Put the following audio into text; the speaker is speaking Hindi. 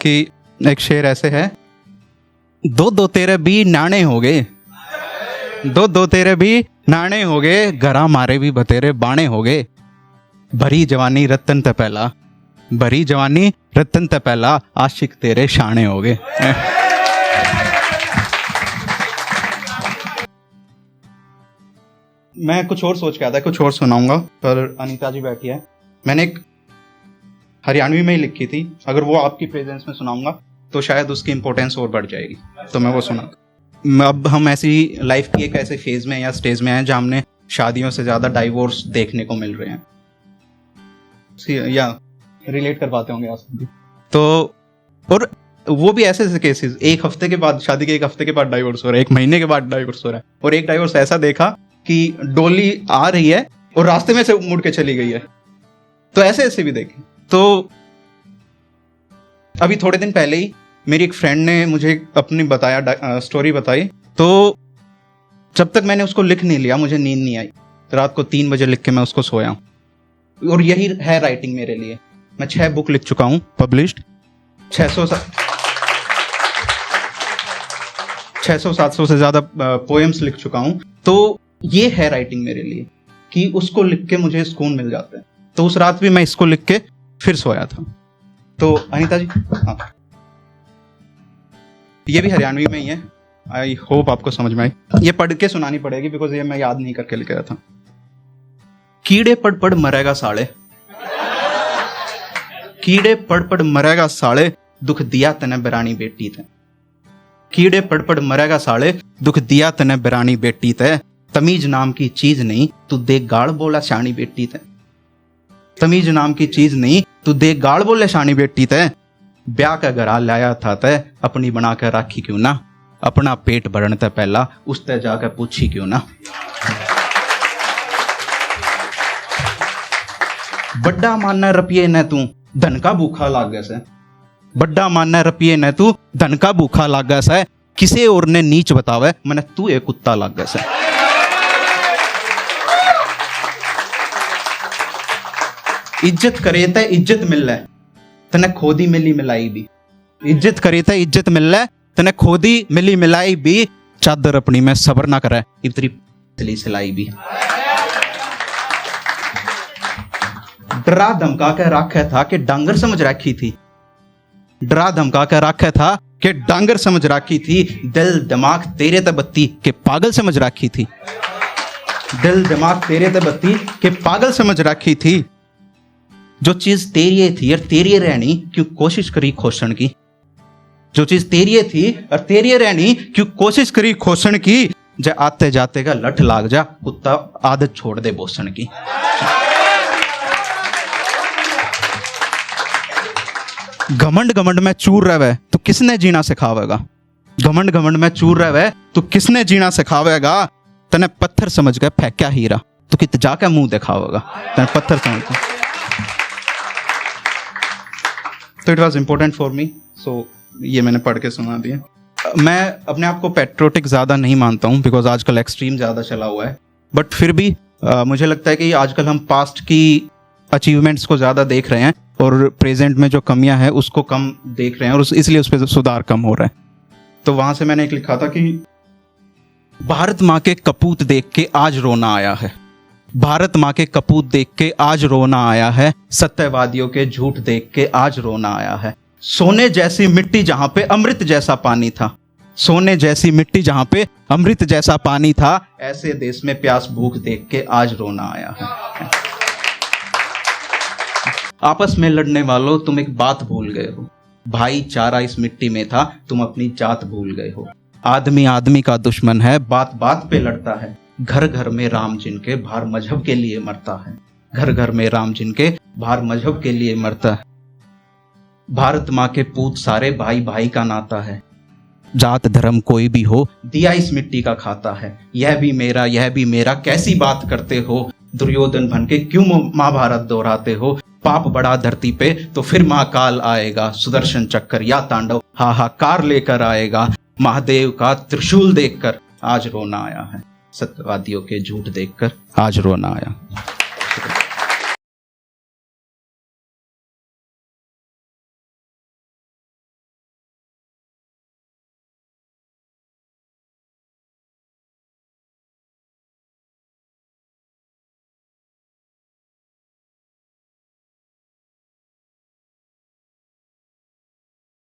कि एक शेर ऐसे है, दो दो तेरे भी नाने हो गए, दो दो तेरे भी नाने हो गए, घरा मारे भी बतेरे बाणे हो गए, भरी जवानी रतन ते पहला, भरी जवानी रतन ते पहला, आशिक तेरे शाने हो गए। मैं कुछ और सोच के आया था, कुछ और सुनाऊंगा, पर अनीता जी बैठी है। मैंने एक हरियाणवी में ही लिखी थी, अगर वो आपकी प्रेजेंस में सुनाऊंगा तो शायद उसकी इंपॉर्टेंस और बढ़ जाएगी, तो मैं वो सुना। अब हम ऐसी लाइफ की एक ऐसे फेज में या स्टेज में हैं जहाँ हमने शादियों से ज़्यादा डाइवोर्स देखने को मिल रहे हैं, या रिलेट कर पाते होंगे आप। तो और वो भी ऐसे केसेस, एक हफ्ते के बाद, शादी के एक हफ्ते के बाद डाइवोर्स हो रहा है, एक महीने के बाद डाइवोर्स हो रहा है, और एक डाइवोर्स ऐसा देखा कि डोली आ रही है और रास्ते में से मुड़ के चली गई है। तो ऐसे ऐसे भी देखे। तो अभी थोड़े दिन पहले ही मेरी एक फ्रेंड ने मुझे अपनी स्टोरी बताई, तो जब तक मैंने उसको लिख नहीं लिया मुझे नींद नहीं आई। रात को 3 बजे लिख के मैं उसको सोया, और यही है राइटिंग मेरे लिए। मैं 6 बुक लिख चुका हूं पब्लिश्ड, 600-700 से ज्यादा पोएम्स लिख चुका हूं। तो ये है राइटिंग मेरे लिए कि उसको लिख के मुझे सुकून मिल जाता है। तो उस रात भी मैं इसको लिख के फिर सोया था। तो अनीता जी, हाँ, ये भी हरियाणवी में ही है, आई होप आपको समझ में आई। ये पढ़ के सुनानी पड़ेगी बिकॉज ये मैं याद नहीं करके लिख रहा था। कीड़े पड़ पड़ मरेगा साले, कीड़े पड़ पड़ मरेगा साले, दुख दिया तने बिरानी बेटी ते, कीड़े पड़ पड़ मरेगा साले, दुख दिया तने बिरानी बेटी ते, तमीज नाम की चीज नहीं तू देख गाड़ बोला शानी बेटी ते, तमीज नाम की चीज नहीं तू देख गाड़ बोले शानी बेटी ते, ब्याह का घरा लाया था ते अपनी बना कर राखी क्यों ना, अपना पेट भरने ते पहला उसते जाकर पूछी क्यों ना। बड्डा मानना रपिए न तू धन का भूखा लाग गया से, बड्डा मानना रपिए न तू धन का भूखा लाग गया से, किसे और ने नीच बतावे मैंने तू एक कुत्ता लाग गया से। इज्जत करे ते इज्जत मिल है तने खोदी मिली मिलाई भी, इज्जत करे ते इज्जत मिल है तने खोदी मिली मिलाई भी, चादर अपनी में सबर ना करे इतनी पतली सिलाई भी। डरा धमका के रखा था कि डांगर समझ रखी थी, डरा धमका के रखा था कि डांगर समझ रखी थी, दिल दिमाग तेरे ते बत्ती के पागल समझ रखी थी, दिल दिमाग तेरे ते बत्ती के पागल समझ रखी थी। जो चीज तेरी थी और तेरी रहनी क्यों कोशिश करी खोसन की, जो चीज तेरी थी और तेरी रहनी क्यों कोशिश करी खोसन की, जा आते जाते का लठ लाग जा कुत्ता आदत छोड़ दे बोसन की। घमंड घमंड में चूर रहे तो किसने जीना सिखावेगा, घमंड घमंड में चूर रहे तो किसने जीना सिखावेगा, तने पत्थर समझ गए फेंका हीरा तो कित जाके मुंह दिखावेगा, तने पत्थर समझ गए। तो it was important for me, so ये मैंने पढ़ के सुना दिया। मैं अपने आप को पैट्रियोटिक ज़्यादा नहीं मानता हूँ बिकॉज आजकल एक्सट्रीम ज़्यादा चला हुआ है, बट फिर भी मुझे लगता है कि आजकल हम पास्ट की अचीवमेंट्स को ज़्यादा देख रहे हैं और प्रेजेंट में जो कमियां हैं उसको कम देख रहे हैं, और इसलिए उस पर सुधार कम हो रहा है। तो वहाँ से मैंने एक लिखा था कि भारत माँ के कपूत देख के आज रोना आया है, भारत माँ के कपूत देख के आज रोना आया है, सत्यवादियों के झूठ देख के आज रोना आया है, सोने जैसी मिट्टी जहां पे अमृत जैसा पानी था, सोने जैसी मिट्टी जहां पे अमृत जैसा पानी था, ऐसे देश में प्यास भूख देख के आज रोना आया है। आपस में लड़ने वालों तुम एक बात भूल गए हो, भाईचारा इस मिट्टी में था तुम अपनी जात भूल गए हो, आदमी आदमी का दुश्मन है बात बात पे लड़ता है, घर घर में राम जिनके बाहर मजहब के लिए मरता है, घर घर में राम जिनके बाहर मजहब के लिए मरता है, भारत माँ के पूत सारे भाई भाई का नाता है, जात धर्म कोई भी हो दिया इस मिट्टी का खाता है, यह भी मेरा यह भी मेरा कैसी बात करते हो, दुर्योधन बन के क्यों महाभारत दोहराते हो, पाप बड़ा धरती पे तो फिर महाकाल आएगा, सुदर्शन चक्कर या तांडव हाहाकार लेकर आएगा, महादेव का त्रिशूल देखकर आज रोना आया है, सत्यवादियों के झूठ देखकर आज रोना आया।